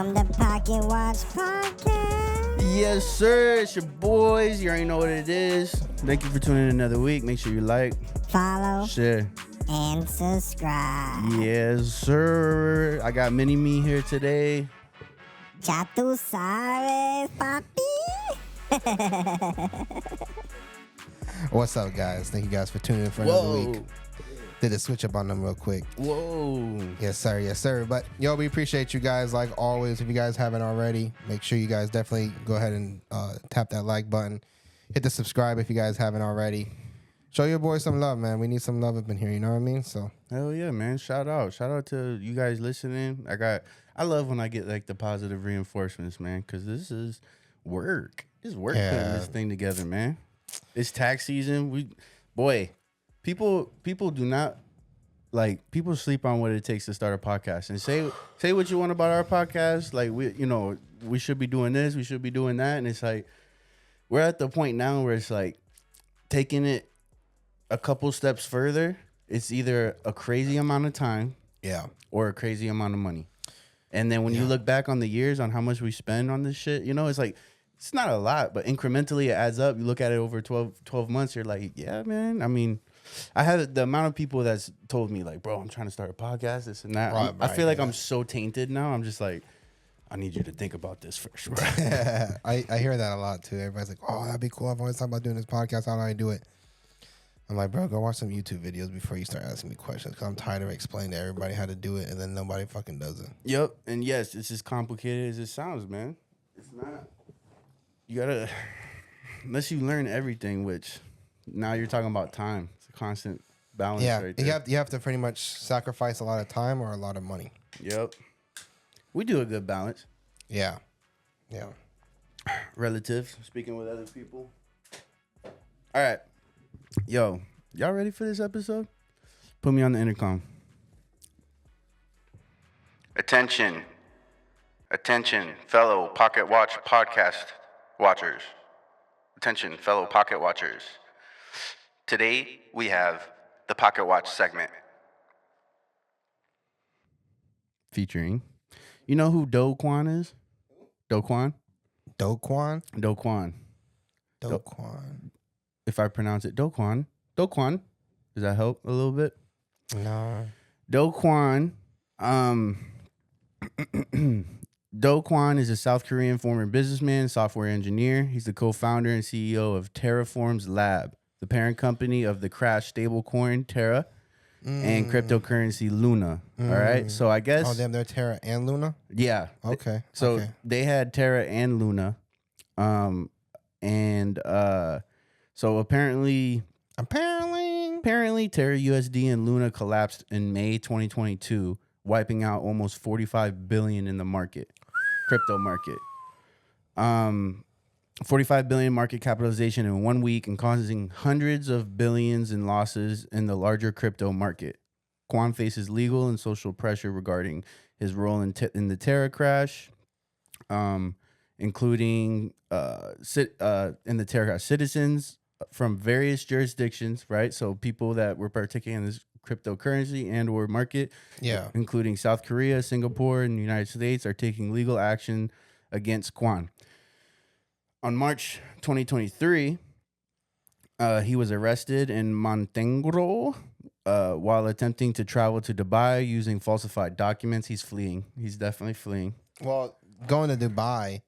Welcome to Pocket Watch Podcast. Yes, sir. It's your boys. You already know what it is. Thank you for tuning in another week. Make sure you like, Follow, share, and subscribe. Yes, sir. I got Mini Me here today. Ya tú sabes, papi. What's up, guys? Thank you guys for tuning in for another week. Did a switch up on them real quick. Whoa. Yes, sir. Yes, sir. But, yo, we appreciate you guys like always. If you guys haven't already, make sure you guys definitely go ahead and tap that like button. Hit the subscribe if you guys haven't already. Show your boys some love, man. We need some love up in here, you know what I mean? So Hell yeah, man. Shout out to you guys listening. I love when I get like the positive reinforcements, man, because this is work. It's work putting this thing together, man. It's tax season. People do not people sleep on what it takes to start a podcast and say what you want about our podcast. Like we should be doing this, we should be doing that, and it's like we're at the point now where it's like taking it a couple steps further. It's either a crazy amount of time, or a crazy amount of money. And then when you look back on the years on how much we spend on this shit, it's like it's not a lot, but incrementally it adds up. You look at it over 12 months, you're like, yeah, man. I mean, I had the amount of people that's told me like, bro, I'm trying to start a podcast, this and that. Right, I feel like I'm so tainted now. I'm just like, I need you to think about this first, bro. I hear that a lot too. Everybody's like, oh, that'd be cool. I've always thought about doing this podcast. How do I do it? I'm like, bro, go watch some YouTube videos before you start asking me questions, because I'm tired of explaining to everybody how to do it and then nobody fucking does it. Yep. And yes, it's as complicated as it sounds, man. It's not. You gotta, unless you learn everything, which now you're talking about time. It's a constant balance right there. You have to pretty much sacrifice a lot of time or a lot of money. Yep. We do a good balance. Yeah. Relative, speaking with other people. All right. Yo, y'all ready for this episode? Put me on the intercom. Attention, fellow Pocket Watch podcast watchers. Attention, fellow Pocket Watchers. Today, we have the Pocket Watch segment. Featuring, you know who Kwon is? Kwon? Kwon. If I pronounce it Kwon. Does that help a little bit? No. Kwon. Kwon is a South Korean former businessman, software engineer. He's the co-founder and CEO of Terraform Labs, the parent company of the crash stablecoin Terra and cryptocurrency LUNA. All right. So I guess. Oh, damn, they're Terra and LUNA? Yeah. Okay. So they had Terra and LUNA. So apparently TerraUSD and LUNA collapsed in May 2022, wiping out almost $45 billion in the crypto market. 45 billion market capitalization in 1 week and causing hundreds of billions in losses in the larger crypto market. Kwon faces legal and social pressure regarding his role in the Terra crash, including in the Terra crash citizens from various jurisdictions, right? So people that were partaking in this cryptocurrency and or market, including South Korea, Singapore, and the United States, are taking legal action against Kwon. On March 2023, he was arrested in Montenegro while attempting to travel to Dubai using falsified documents. He's fleeing. He's definitely fleeing. Well, going to Dubai.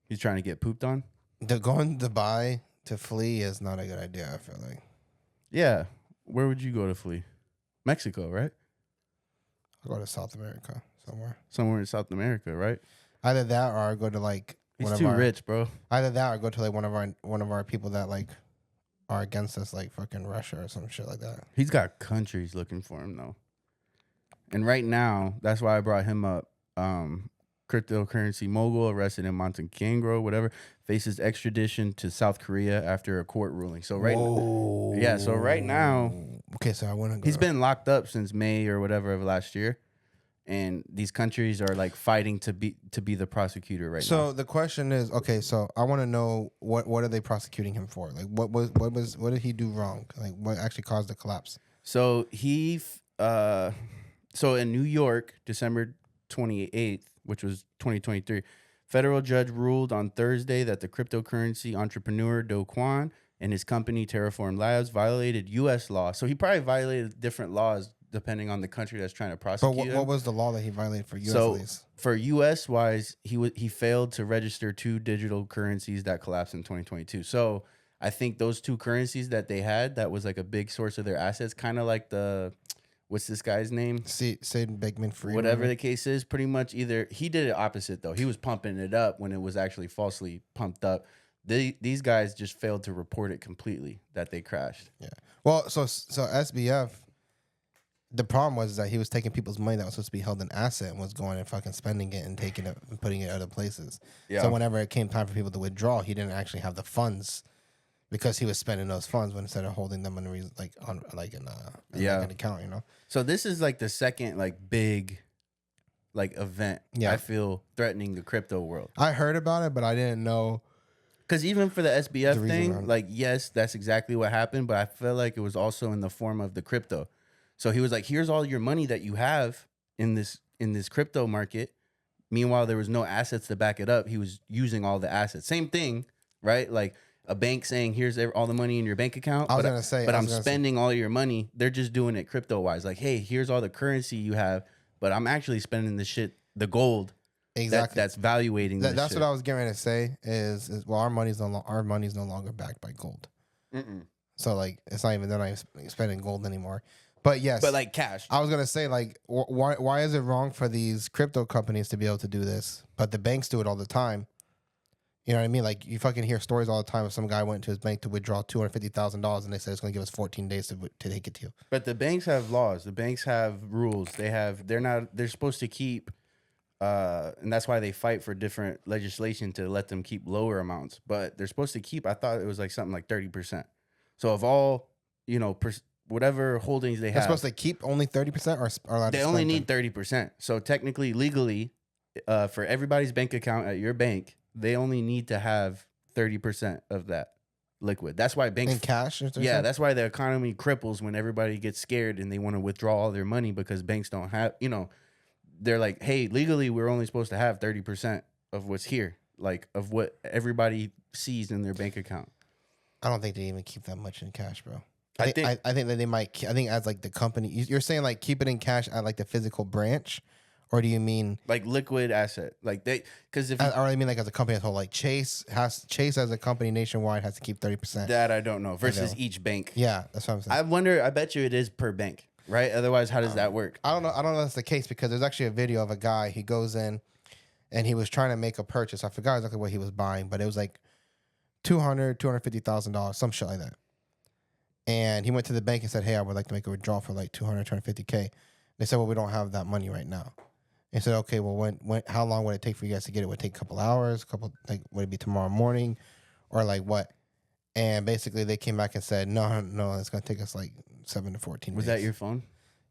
He's trying to get pooped on? Going to Dubai to flee is not a good idea, I feel like. Yeah. Where would you go to flee? Mexico, right? I'll go to South America somewhere. Somewhere in South America, right? Either that or I go to like He's too rich, bro. Either that or go to like one of our people that like are against us, like fucking Russia or some shit like that. He's got countries looking for him though. And right now, that's why I brought him up. Cryptocurrency mogul arrested in Montenegro, whatever, faces extradition to South Korea after a court ruling. So right now, okay, so I want to go. He's been locked up since May or whatever of last year. And these countries are like fighting to be the prosecutor right now. So the question is, okay, so I want to know what are they prosecuting him for? Like what did he do wrong? Like what actually caused the collapse? So in New York, December 28th, which was 2023. Federal judge ruled on Thursday that the cryptocurrency entrepreneur Do Kwon and his company Terraform Labs violated U.S. law. So he probably violated different laws depending on the country that's trying to prosecute But him. what was the law that he violated for U.S. So lease? for U.S. wise, he failed to register 2 digital currencies that collapsed in 2022. So I think those 2 currencies that they had, that was like a big source of their assets, kind of like the, what's this guy's name? Sid Beckman Free. Whatever the case is, pretty much either he did it opposite though. He was pumping it up when it was actually falsely pumped up. These guys just failed to report it completely that they crashed. Yeah. Well, so SBF, the problem was that he was taking people's money that was supposed to be held in asset and was going and fucking spending it and taking it and putting it other places. Yeah. So whenever it came time for people to withdraw, he didn't actually have the funds because he was spending those funds when instead of holding them in an account, you know. So this is like the second like big like event I feel threatening the crypto world. I heard about it, but I didn't know. Because even for the SBF The thing, reason like, yes, that's exactly what happened, but I feel like it was also in the form of the crypto. So he was like, here's all your money that you have in this crypto market. Meanwhile, there was no assets to back it up. He was using all the assets. Same thing, right? Like a bank saying, here's all the money in your bank account. But I'm spending all your money. They're just doing it crypto-wise. Like, hey, here's all the currency you have, but I'm actually spending the gold. Exactly. That's valuating that's shit. what I was getting ready to say is well, our money's no longer backed by gold. Mm-mm. So like it's not even they're not even spending gold anymore. But yes, but like cash. I was gonna say like why is it wrong for these crypto companies to be able to do this, but the banks do it all the time? You know what I mean? Like you fucking hear stories all the time of some guy went to his bank to withdraw $250,000 and they said it's gonna give us 14 days to take it to you. But the banks have laws. The banks have rules. They're supposed to keep. And that's why they fight for different legislation to let them keep lower amounts. But they're supposed to keep, I thought it was like something like 30%. So of all, whatever holdings they have. They're supposed to keep only 30% or allowed they to only spend need 30%. So technically, legally, for everybody's bank account at your bank, they only need to have 30% of that liquid. That's why banks... in cash? Yeah, that's why the economy cripples when everybody gets scared and they want to withdraw all their money because banks don't have, they're like, hey, legally, we're only supposed to have 30% of what's here, like of what everybody sees in their bank account. I don't think they even keep that much in cash, bro. I think that they might. I think as like the company, you're saying like keep it in cash at like the physical branch, or do you mean like liquid asset, like they? Because if or I mean like as a company as a whole, like Chase as a company nationwide has to keep 30%. That I don't know versus each bank. Yeah, that's what I'm saying. I bet you it is per bank. Right? Otherwise, how does that work? I don't know. I don't know if that's the case because there's actually a video of a guy. He goes in and he was trying to make a purchase. I forgot exactly what he was buying, but it was like $250,000, some shit like that. And he went to the bank and said, "Hey, I would like to make a withdrawal for like 250K." They said, "Well, we don't have that money right now." He said, "Okay, well, when how long would it take for you guys to get it? Would it take a couple hours? Would it be tomorrow morning, or like what?" And basically, they came back and said, no, it's going to take us like 7 to 14 days. Was that your phone?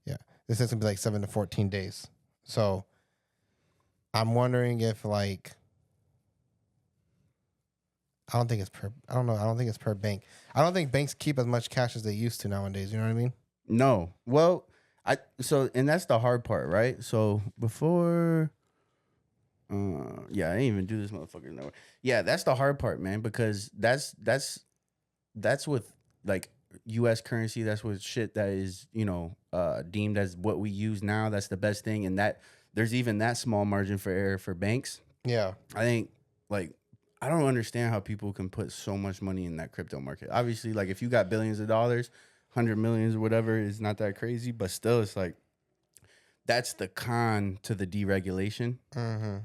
Yeah. This is going to be like 7 to 14 days. So I'm wondering if like, I don't think it's per bank. I don't think banks keep as much cash as they used to nowadays. You know what I mean? No. Well, and that's the hard part, right? So before... I didn't even do this motherfucker. No. Yeah, that's the hard part, man, because that's with like U.S. currency. That's with shit that is, deemed as what we use now. That's the best thing. And that there's even that small margin for error for banks. Yeah. I think like, I don't understand how people can put so much money in that crypto market. Obviously, like if you got billions of dollars, 100 millions or whatever, is not that crazy, but still it's like, that's the con to the deregulation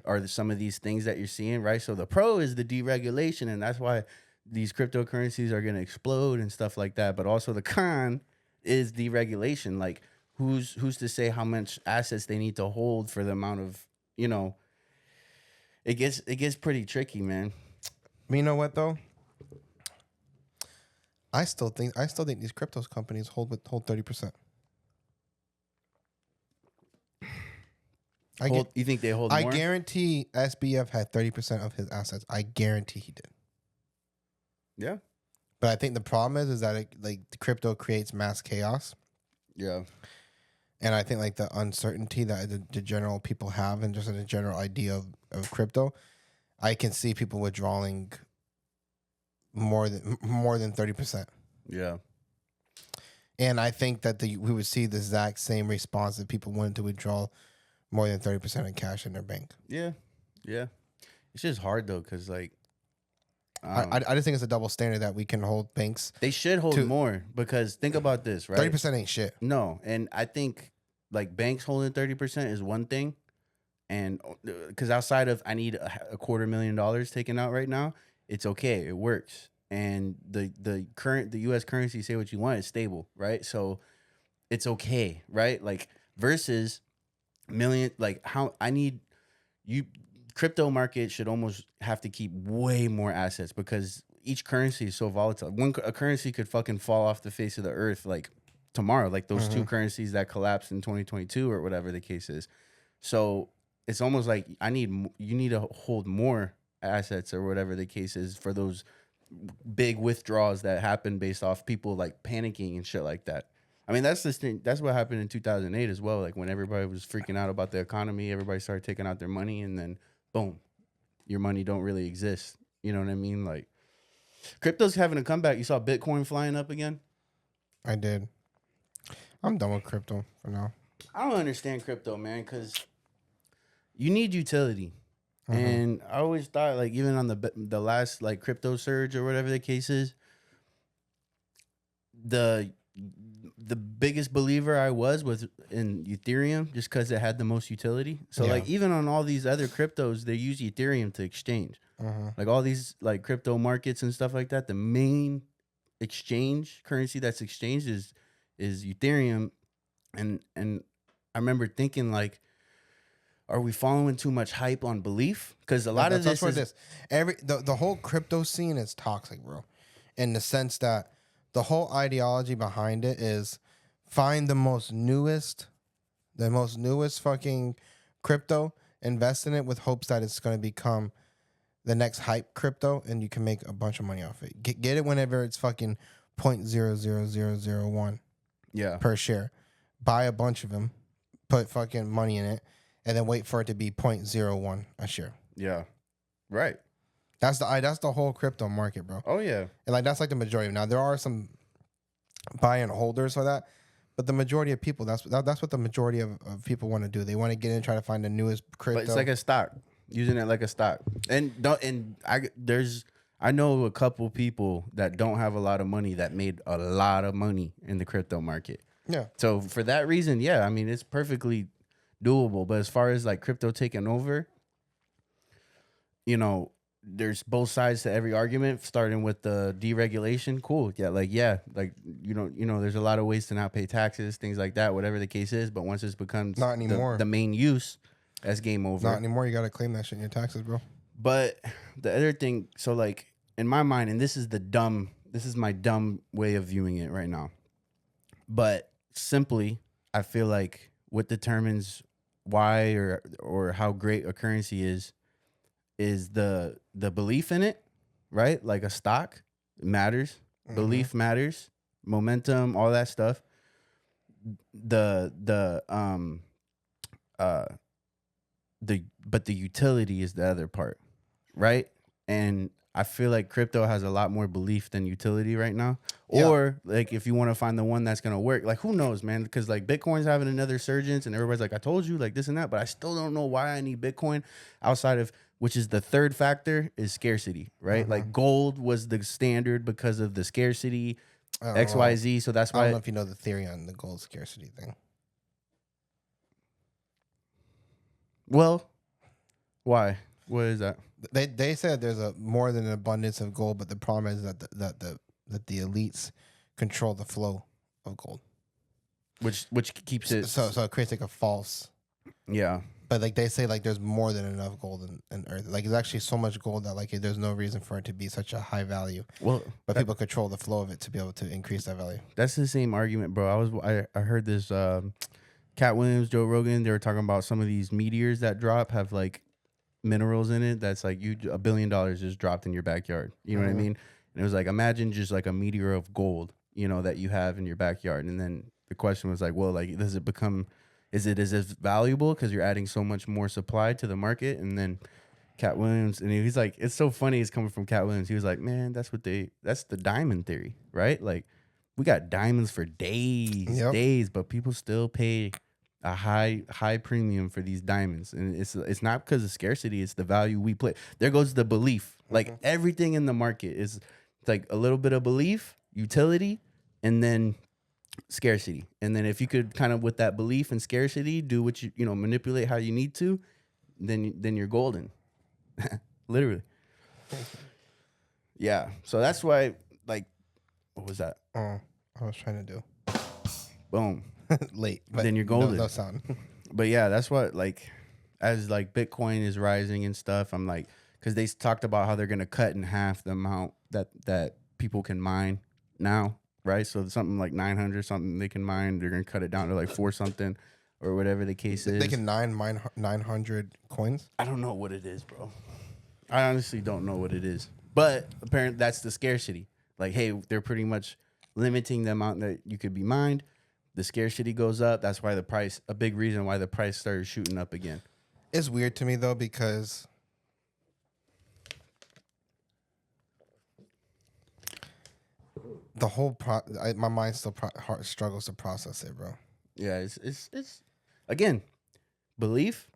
or some of these things that you're seeing, right? So the pro is the deregulation, and that's why these cryptocurrencies are going to explode and stuff like that. But also the con is deregulation. Like who's to say how much assets they need to hold for the amount of, it gets pretty tricky, man. You know what though? I still think these cryptos companies hold 30%. You think they hold more? I guarantee SBF had 30% of his assets. I guarantee he did. Yeah. But I think the problem is that the crypto creates mass chaos. Yeah. And I think like the uncertainty that the general people have and just a general idea of crypto, I can see people withdrawing more than 30%. Yeah. And I think that we would see the exact same response if people wanted to withdraw more than 30% in cash in their bank. Yeah. Yeah. It's just hard though, because like I just think it's a double standard that we can hold banks. they should hold more, because think about this, right? 30% ain't shit. No, and I think like banks holding 30% is one thing, and because outside of I need a $250,000 taken out right now, it's okay, it works, and the U.S. currency, say what you want, is stable, right? So it's okay, right? Like versus million, like how I need you. Crypto market should almost have to keep way more assets, because each currency is so volatile. A currency could fucking fall off the face of the earth like tomorrow, like those two currencies that collapsed in 2022 or whatever the case is. So it's almost like you need to hold more assets or whatever the case is for those big withdrawals that happen based off people like panicking and shit like that. I mean, that's the thing. That's what happened in 2008 as well. Like when everybody was freaking out about the economy, everybody started taking out their money, and then boom, your money don't really exist. You know what I mean? Like crypto's having a comeback. You saw Bitcoin flying up again? I did. I'm done with crypto for now. I don't understand crypto, man, because you need utility. And I always thought, like, even on the last like crypto surge or whatever the case is, the biggest believer I was in Ethereum, just because it had the most utility. So like even on all these other cryptos, they use Ethereum to exchange. Like all these like crypto markets and stuff like that, the main exchange currency that's exchanged is Ethereum. And I remember thinking, like, are we following too much hype on belief? Because a lot of this is the whole crypto scene is toxic, bro, in the sense that the whole ideology behind it is find the most newest fucking crypto, invest in it with hopes that it's going to become the next hype crypto, and you can make a bunch of money off it. Get it whenever it's fucking 0.00001 per share. Buy a bunch of them, put fucking money in it, and then wait for it to be 0.01 a share. Yeah, right. That's the whole crypto market, bro. Oh yeah, and like that's like the majority. Now there are some buy and holders for that, but the majority of people, that's what the majority of people want to do. They want to get in and try to find the newest crypto. But it's like a stock, using it like a stock. I know a couple people that don't have a lot of money that made a lot of money in the crypto market. Yeah. So for that reason, yeah, I mean it's perfectly doable. But as far as like crypto taking over, you know, there's both sides to every argument, starting with the deregulation. Cool. Yeah. Like, you know, there's a lot of ways to not pay taxes, things like that, whatever the case is. But once it becomes not anymore the main use, that's game over. Not anymore. You got to claim that shit in your taxes, bro. But the other thing, so like in my mind, and this is my dumb way of viewing it right now. But simply, I feel like what determines why or how great a currency is the belief in it, right? Like a stock matters, belief matters, momentum, all that stuff. But the utility is the other part, right? And I feel like crypto has a lot more belief than utility right now. Yeah. Or like if you want to find the one that's gonna work, like who knows, man? Because like Bitcoin's having another surgence, and everybody's like, I told you, like this and that, but I still don't know why I need Bitcoin outside of, which is the third factor, is scarcity, right? Like gold was the standard because of the scarcity, XYZ. So that's why I don't know if you know the theory on the gold scarcity thing. Well, why? What is that? They said there's a more than an abundance of gold, but the problem is that the elites control the flow of gold, which keeps it so it creates like a false. Yeah. But like they say, like there's more than enough gold in Earth. Like there's actually so much gold that like there's no reason for it to be such a high value. Well, but people control the flow of it to be able to increase that value. That's the same argument, bro. I heard this Cat Williams, Joe Rogan. They were talking about some of these meteors that drop have like minerals in it. That's like $1 billion just dropped in your backyard. You know what I mean? And it was like, imagine just like a meteor of gold, you know, that you have in your backyard, and then the question was like, well, like, does it become, is it as valuable because you're adding so much more supply to the market? And then Cat Williams, and he's like, it's so funny. It's coming from Cat Williams. He was like, man, that's the diamond theory, right? Like, we got diamonds for days, but people still pay a high premium for these diamonds, and it's not because of scarcity. It's the value we put. There goes the belief. Like everything in the market is like a little bit of belief, utility, and then scarcity. And then if you could kind of with that belief and scarcity do what you manipulate how you need to, then you're golden. Literally. Yeah. So that's why, like, what was that? I was trying to do. Boom. Late. But then you're golden. No sound. But yeah, that's what, like, as like Bitcoin is rising and stuff, I'm like, because they talked about how they're gonna cut in half the amount that people can mine now, right? So something like 900 something they can mine, they're gonna cut it down to like 4 something or whatever the case is. They can mine 900 coins. I don't know what it is, bro. I honestly don't know what it is. But apparently that's the scarcity. Like, hey, they're pretty much limiting the amount that you could be mined. The scarcity goes up. That's why a big reason why the price started shooting up again. It's weird to me though because the whole my mind still struggles to process it, bro. Yeah, it's again, belief,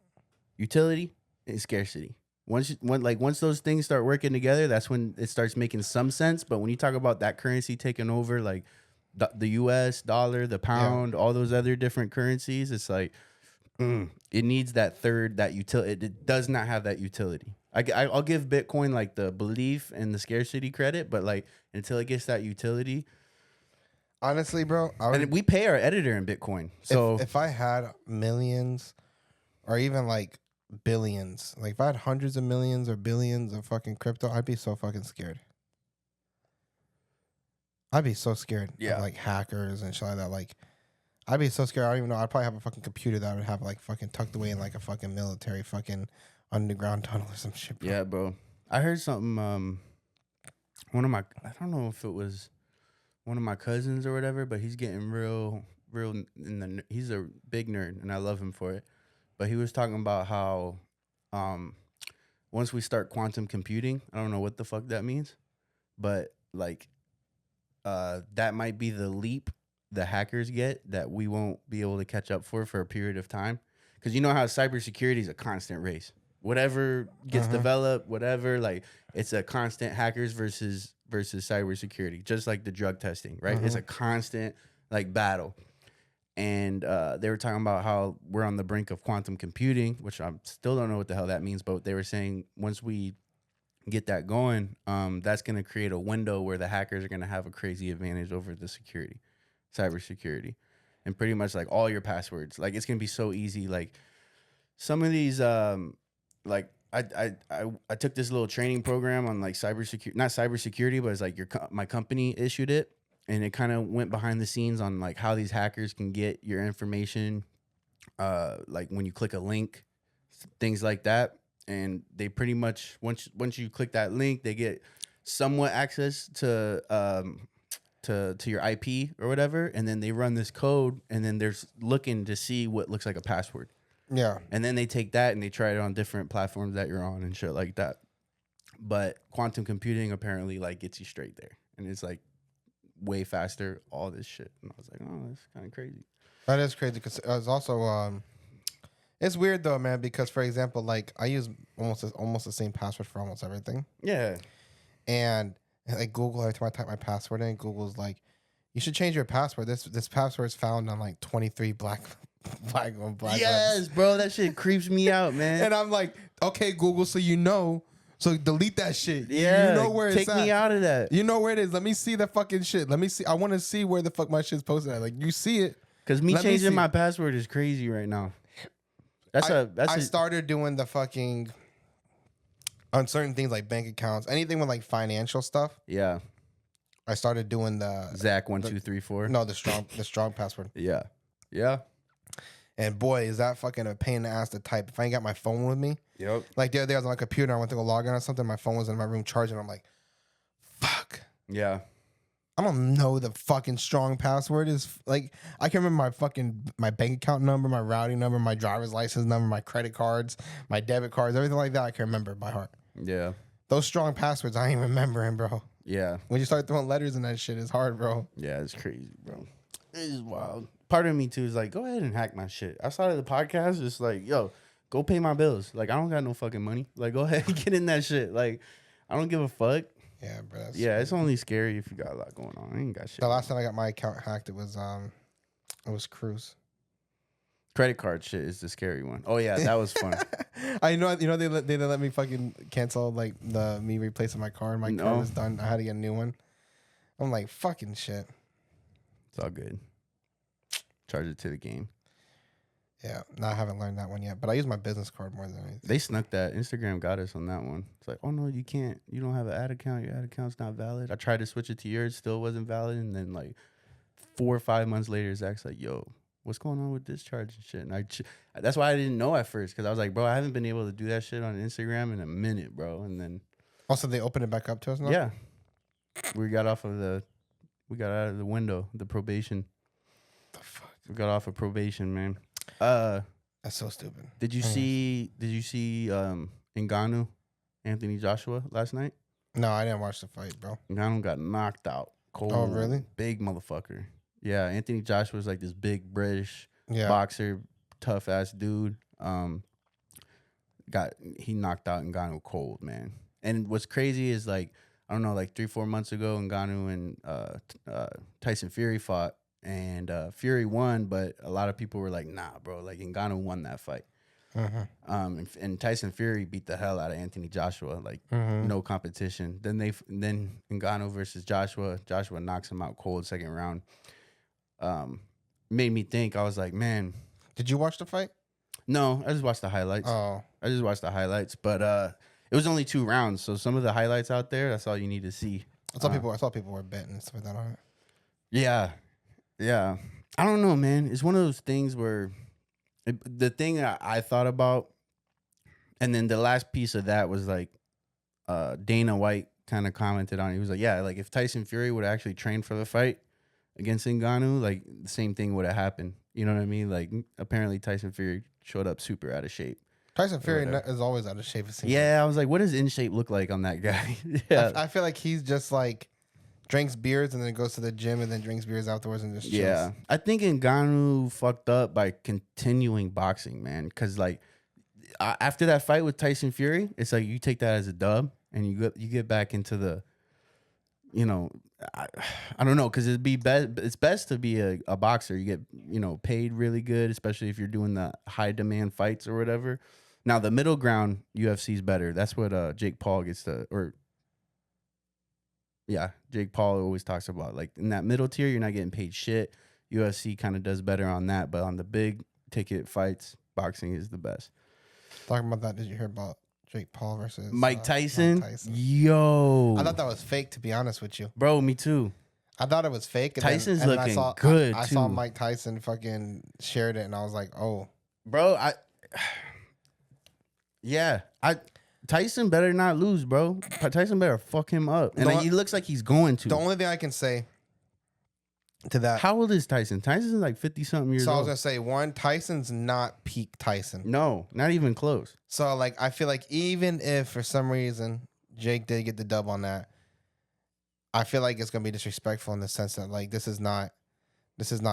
utility, and scarcity. Once those things start working together, that's when it starts making some sense. But when you talk about that currency taking over, like the U.S. dollar, the pound, all those other different currencies, it's like it needs that utility. It does not have that utility. I'll give Bitcoin like the belief and the scarcity credit, but like until it gets that utility. Honestly, bro, and we pay our editor in Bitcoin. So if I had millions or even like billions, like if I had hundreds of millions or billions of fucking crypto, I'd be so fucking scared. I'd be so scared of like hackers and shit like that. Like, I'd be so scared. I don't even know. I'd probably have a fucking computer that I would have like fucking tucked away in like a fucking military fucking underground tunnel or some shit, bro. Yeah, bro. I heard something. I don't know if it was one of my cousins or whatever, but he's getting real he's a big nerd and I love him for it. But he was talking about how once we start quantum computing, I don't know what the fuck that means, but like that might be the leap the hackers get that we won't be able to catch up for a period of time. Because you know how cybersecurity is a constant race. Whatever gets developed, whatever, like it's a constant hackers versus cybersecurity, just like the drug testing, right? It's a constant like battle. And they were talking about how we're on the brink of quantum computing, which I still don't know what the hell that means, but they were saying once we get that going, that's going to create a window where the hackers are going to have a crazy advantage over the cybersecurity, and pretty much like all your passwords. Like it's going to be so easy. Like some of these, like I took this little training program on like cybersecurity, not cybersecurity, but it's like my company issued it. And it kind of went behind the scenes on like how these hackers can get your information, like when you click a link, things like that. And they pretty much once you click that link, they get somewhat access to your IP or whatever, and then they run this code, and then they're looking to see what looks like a password. Yeah. And then they take that and they try it on different platforms that you're on and shit like that. But quantum computing apparently like gets you straight there, and it's like way faster, all this shit. And I was like, oh, that's kind of crazy. That is crazy because it's also it's weird though, man, because for example, like I use almost the same password for almost everything. Yeah. And like Google, every time I type my password in, Google's like, you should change your password. This password is found on like 23 black yes, bro, that shit creeps me out, man. And I'm like, okay, Google, so you know. So delete that shit. Yeah, you know where it's at. Take me out of that. You know where it is. Let me see the fucking shit. Let me see. I want to see where the fuck my shit's posted at. Like you see it. Because me changing my password is crazy right now. I started doing the fucking on certain things like bank accounts, anything with like financial stuff. Yeah. I started doing the Zach1234. No, the strong password. Yeah. Yeah. And boy, is that fucking a pain in the ass to type. If I ain't got my phone with me. Yep. Like the other day I was on my computer, I went to go log in or something, my phone was in my room charging. I'm like, fuck. Yeah. I don't know the fucking strong password is. Like, I can remember my bank account number, my routing number, my driver's license number, my credit cards, my debit cards, everything like that. I can remember by heart. Yeah. Those strong passwords, I ain't remembering, bro. Yeah. When you start throwing letters in that shit, it's hard, bro. Yeah, it's crazy, bro. It is wild. Part of me too is like, go ahead and hack my shit. Outside of the podcast, it's like, yo, go pay my bills. Like, I don't got no fucking money. Like, go ahead and get in that shit. Like, I don't give a fuck. Yeah, bro. Yeah, it's only scary if you got a lot going on. I ain't got shit. The last time I got my account hacked, it was Cruise. Credit card shit is the scary one. Oh yeah, that was fun. I know. You know they let me fucking cancel like me replacing my card. My card was done. I had to get a new one. I'm like, fucking shit. It's all good. Charge it to the game. Yeah, no, I haven't learned that one yet. But I use my business card more than anything. They snuck that. Instagram got us on that one. It's like, oh no, you can't. You don't have an ad account. Your ad account's not valid. I tried to switch it to yours, still wasn't valid. And then like 4 or 5 months later, Zach's like, yo, what's going on with this charge and shit? And that's why I didn't know at first, because I was like, bro, I haven't been able to do that shit on Instagram in a minute, bro. And then also they opened it back up to us now. Yeah, we got out of the window, the probation. The fuck? We got off of probation, man. That's so stupid. Did you see Ngannou, Anthony Joshua last night? No, I didn't watch the fight, bro. Ngannou got knocked out. Cold. Oh, really? Big motherfucker. Yeah, Anthony Joshua was like this big British boxer, tough ass dude. He knocked out Ngannou cold, man. And what's crazy is like, I don't know, like 3-4 months ago, Ngannou and Tyson Fury fought, and Fury won, but a lot of people were like, nah, bro, like Ngannou won that fight. And Tyson Fury beat the hell out of Anthony Joshua, like no competition. Then Ngannou versus Joshua knocks him out cold second round. Made me think. I was like, man. Did you watch the fight? No, I just watched the highlights. Oh, I just watched the highlights, but it was only 2 rounds, so some of the highlights out there, that's all you need to see. I saw people were betting and stuff like that on it. Yeah. I don't know, man. It's one of those things where the thing I thought about, and then the last piece of that was like Dana White kind of commented on it. He was like, yeah, like if Tyson Fury would have actually trained for the fight against Ngannou, like the same thing would have happened. You know what I mean? Like apparently Tyson Fury showed up super out of shape. Tyson Fury is always out of shape. Yeah, I was like, what does in shape look like on that guy? Yeah, I feel like he's just like drinks beers and then goes to the gym and then drinks beers afterwards and just chills. Yeah, I think Ngannou fucked up by continuing boxing, man. Because like after that fight with Tyson Fury, it's like you take that as a dub and you get back into the, you know, I don't know, because it's best to be a boxer. You get, you know, paid really good, especially if you're doing the high demand fights or whatever. Now the middle ground UFC is better. That's what Jake Paul gets to, or yeah, Jake Paul always talks about, like in that middle tier, you're not getting paid shit. UFC kind of does better on that, but on the big ticket fights, boxing is the best. Talking about that, did you hear about Jake Paul versus Mike Tyson? Yo, I thought that was fake, to be honest with you, bro. Me too. I thought it was fake. Tyson's looking good. I saw Mike Tyson fucking shared it, and I was like, oh, bro. Tyson better not lose, bro. Tyson better fuck him up, and he looks like he's going to. The only thing I can say to that. How old is Tyson? Tyson's like 50-something years old. So I was gonna say, one, Tyson's not peak Tyson. No, not even close. So like, I feel like even if for some reason Jake did get the dub on that, I feel like it's gonna be disrespectful in the sense that like this is not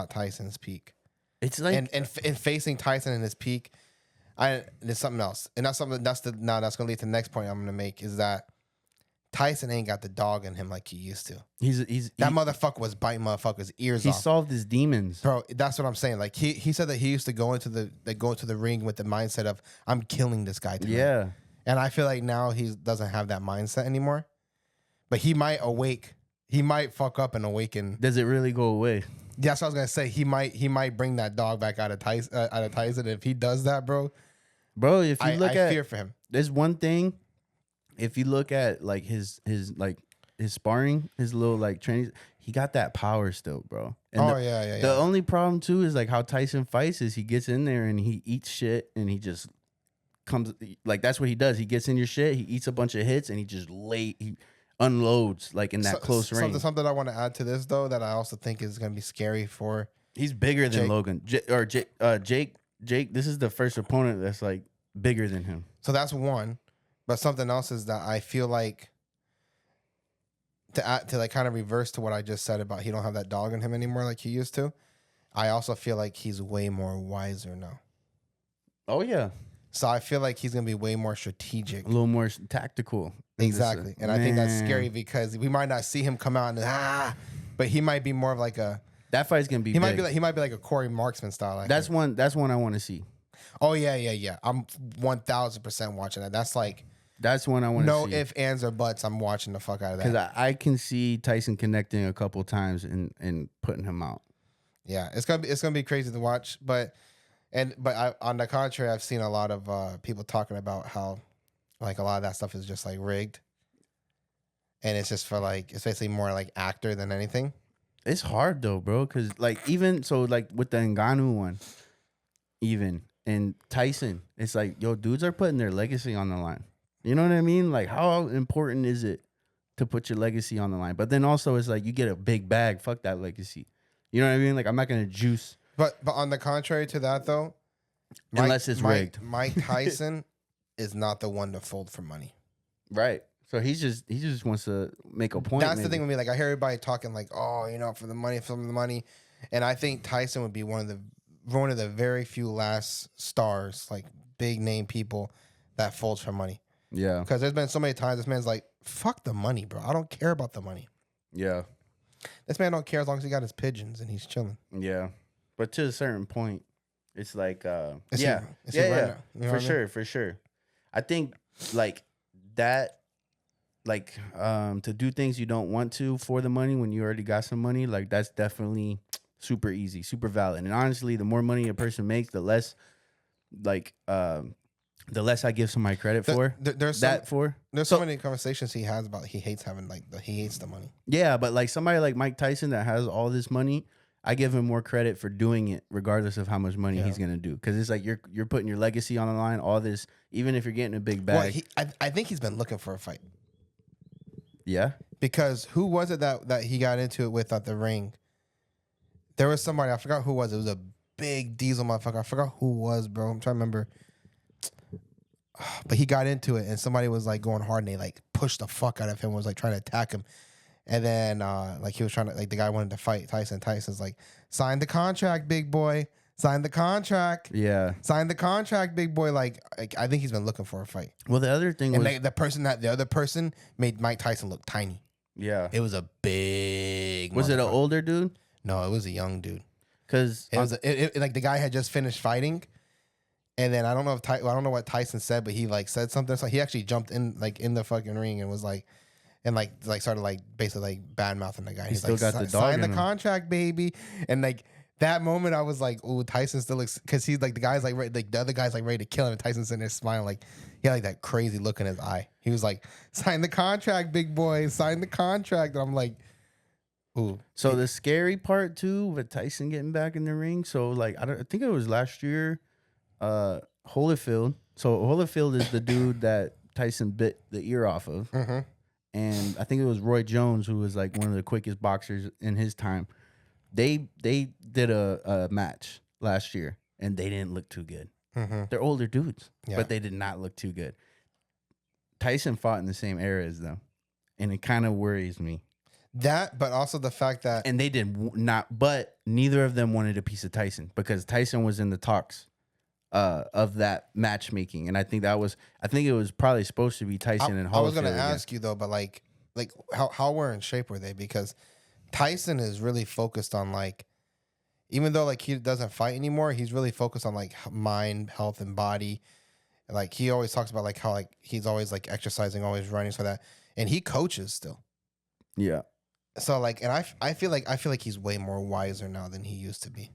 Tyson's peak. It's like and facing Tyson in his peak, there's something else, and that's something that's gonna lead to the next point I'm gonna make is that Tyson ain't got the dog in him like he used to. That motherfucker was biting motherfuckers' ears off. He solved his demons, bro. That's what I'm saying. Like he said that he used to go into the ring with the mindset of I'm killing this guy tonight. Yeah, and I feel like now he doesn't have that mindset anymore. But he might awake. He might fuck up and awaken. Does it really go away? Yeah, that's what I was gonna say. He might bring that dog back out of Tyson. If he does that, bro. If you look at, I fear for him. There's one thing. If you look at like his sparring, his little like training, he got that power still, bro. And the only problem too is like how Tyson fights is he gets in there and he eats shit and he just comes like that's what he does. He gets in your shit, he eats a bunch of hits and he unloads like in that close range. Something I want to add to this though that I also think is going to be scary for. He's bigger than Jake. Logan. Jake. This is the first opponent that's like bigger than him. So that's one, but something else is that I feel like to like kind of reverse to what I just said about he don't have that dog in him anymore like he used to. I also feel like he's way more wiser now. Oh yeah. So I feel like he's gonna be way more strategic, A little more tactical. exactly. And I think that's scary because we might not see him come out and but he might be more of like a. That fight's gonna be. He big. might be like a Corey Marksman style. That's one I want to see. Oh yeah. I'm 1000% watching that. That's like That's one I want to see. no ifs, ands, or buts. I'm watching the fuck out of that. Because I can see Tyson connecting a couple times and putting him out. Yeah, it's gonna be crazy to watch. But on the contrary, I've seen a lot of people talking about how like a lot of that stuff is just like rigged, and it's just for like it's basically more like actor than anything. It's hard though, bro. Because like even so, like with the Ngannou one, even and Tyson, it's like yo, dudes are putting their legacy on the line. You know what I mean? Like how important is it to put your legacy on the line? But then also it's like you get a big bag. Fuck that legacy. You know what I mean? Like I'm not gonna juice. But on the contrary to that though, Unless it's rigged. Mike Tyson is not the one to fold for money. Right. So he just wants to make a point. That's the thing with me. Like I hear everybody talking like, oh, you know, for the money, and I think Tyson would be one of the very few last stars, like big name people that folds for money. Yeah. Because there's been so many times this man's like, fuck the money, bro. I don't care about the money. Yeah. This man don't care as long as he got his pigeons and he's chilling. Yeah. But to a certain point, it's like Right yeah, now. You know for what I mean? for sure. I think like that, like to do things you don't want to for the money when you already got some money, like that's definitely super easy, super valid. And honestly, the more money a person makes, the less like the less I give somebody credit for. There's so many conversations he has about he hates the money. Yeah, but like somebody like Mike Tyson that has all this money, I give him more credit for doing it regardless of how much money he's gonna do. Because it's like you're putting your legacy on the line, all this, even if you're getting a big bag. Well, I think he's been looking for a fight. Yeah. Because who was it that he got into it with at the ring? There was somebody, I forgot who it was. It was a big diesel motherfucker. I forgot who it was, bro. I'm trying to remember. But he got into it and somebody was like going hard and they like pushed the fuck out of him, was like trying to attack him. And then like he was trying to, like the guy wanted to fight Tyson. Tyson's like, sign the contract, big boy. Sign the contract. Yeah. Sign the contract, big boy. Like I think he's been looking for a fight. Well, the other thing And was the other person made Mike Tyson look tiny. yeah. It was a big. Was it an older dude? No, it was a young dude. Because It was like the guy had just finished fighting, and then I don't know I don't know what Tyson said, but he like said something. So he actually jumped in like in the fucking ring and was like, and like started like basically like bad mouthing the guy. He's still like, got the dog sign in the him. contract, baby. And like that moment, I was like, oh, Tyson still looks, because he's like the guy's like ready, like the other guy's like ready to kill him, and Tyson's sitting there smiling like he had like that crazy look in his eye. He was like, sign the contract, big boy, sign the contract. And I'm like, ooh. So the scary part too with Tyson getting back in the ring. So like I think it was last year, Holyfield. So Holyfield is the dude that Tyson bit the ear off of, and I think it was Roy Jones who was like one of the quickest boxers in his time. They did a match last year and they didn't look too good. They're older dudes, but they did not look too good. Tyson fought in the same era as them, and it kind of worries me. That, but also the fact that, And they did not, but neither of them wanted a piece of Tyson because Tyson was in the talks of that matchmaking. And I think it was probably supposed to be Tyson and Holyfield. I was going to ask you though, but like how we're in shape were they? Because Tyson is really focused on like, even though like he doesn't fight anymore, he's really focused on like mind, health, and body. Like he always talks about like how like he's always like exercising, always running, so that, and he coaches still. Yeah. So like, and I feel like he's way more wiser now than he used to be.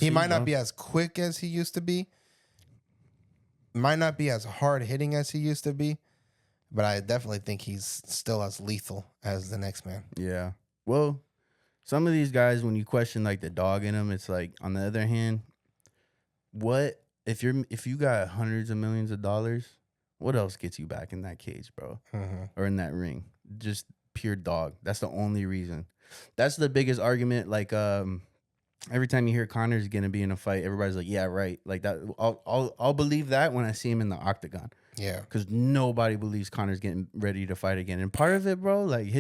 He might not be as quick as he used to be. Might not be as hard hitting as he used to be, but I definitely think he's still as lethal as the next man. Yeah. Well, some of these guys, when you question like the dog in them, it's like, on the other hand, what if you got hundreds of millions of dollars? What else gets you back in that cage, bro, or in that ring? Just pure dog. That's the only reason. That's the biggest argument. Like every time you hear Conor's gonna be in a fight, everybody's like, yeah, right. Like that. I'll believe that when I see him in the octagon. Yeah. Because nobody believes Conor's getting ready to fight again. And part of it, bro, like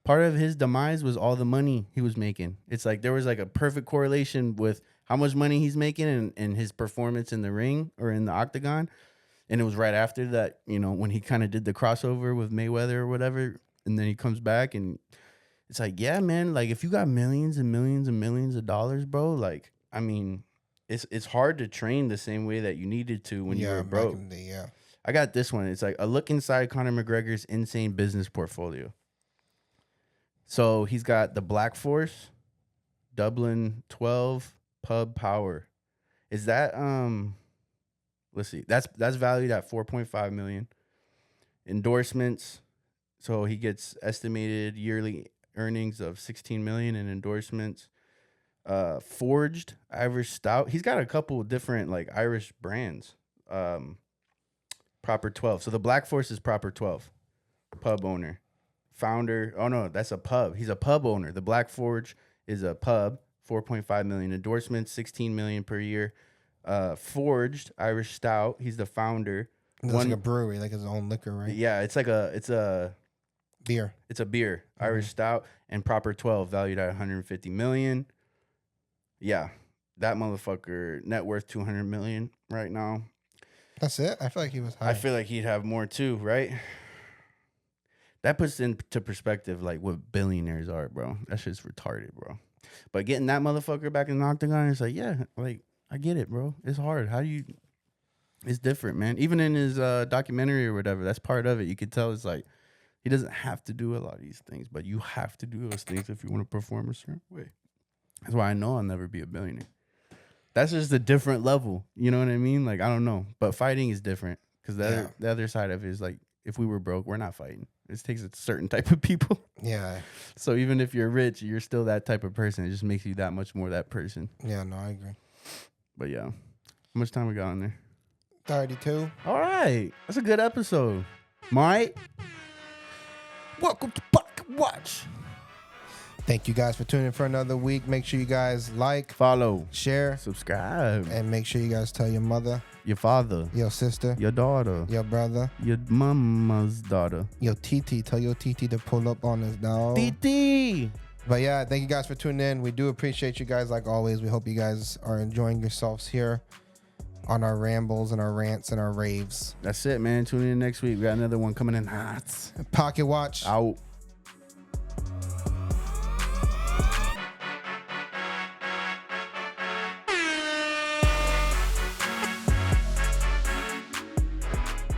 part of his demise was all the money he was making. It's like there was like a perfect correlation with how much money he's making and his performance in the ring or in the octagon. And it was right after that, you know, when he kind of did the crossover with Mayweather or whatever. And then he comes back and it's like, yeah, man, like if you got millions and millions and millions of dollars, bro, like, I mean, it's hard to train the same way that you needed to when you were broke. Yeah. I got this one. It's like a look inside Conor McGregor's insane business portfolio. So he's got the Black Force, Dublin 12, Pub Power. Is that let's see. That's valued at 4.5 million. Endorsements. So he gets estimated yearly earnings of 16 million in endorsements. Forged Irish Stout. He's got a couple of different like Irish brands. Proper 12. So the Black Force is Proper 12. Pub owner. Founder. Oh no, that's a pub. He's a pub owner. The Black Forge is a pub. 4.5 million endorsements, 16 million per year. Forged Irish Stout. He's the founder. It's like a brewery, like his own liquor, right? Yeah, it's a beer. It's a beer, Irish Stout, and Proper 12 valued at 150 million. Yeah, that motherfucker net worth 200 million right now. That's it. I feel like he was high. I feel like he'd have more too, right? That puts into perspective like what billionaires are, bro. That shit's retarded, bro. But getting that motherfucker back in the octagon, it's like, yeah, like I get it, bro. It's hard. How do you? It's different, man. Even in his documentary or whatever, that's part of it. You could tell it's like he doesn't have to do a lot of these things, but you have to do those things if you want to perform a certain way. That's why I know I'll never be a billionaire. That's just a different level. You know what I mean? Like, I don't know. But fighting is different because the other side of it is like, if we were broke, we're not fighting. It takes a certain type of people. Yeah. So even if you're rich, you're still that type of person. It just makes you that much more that person. Yeah, no, I agree. But yeah. How much time we got on there? 32. All right. That's a good episode. Mike, welcome to Pocket Watch. Thank you guys for tuning in for another week. Make sure you guys like, follow, share, subscribe, and make sure you guys tell your mother, your father, your sister, your daughter, your brother, your mama's daughter, your TT. Tell your TT to pull up on us, dog. TT. But yeah, thank you guys for tuning in. We do appreciate you guys like always. We hope you guys are enjoying yourselves here on our rambles and our rants and our raves. That's it, man. Tune in next week. We got another one coming in hot. Pocket Watch. Out.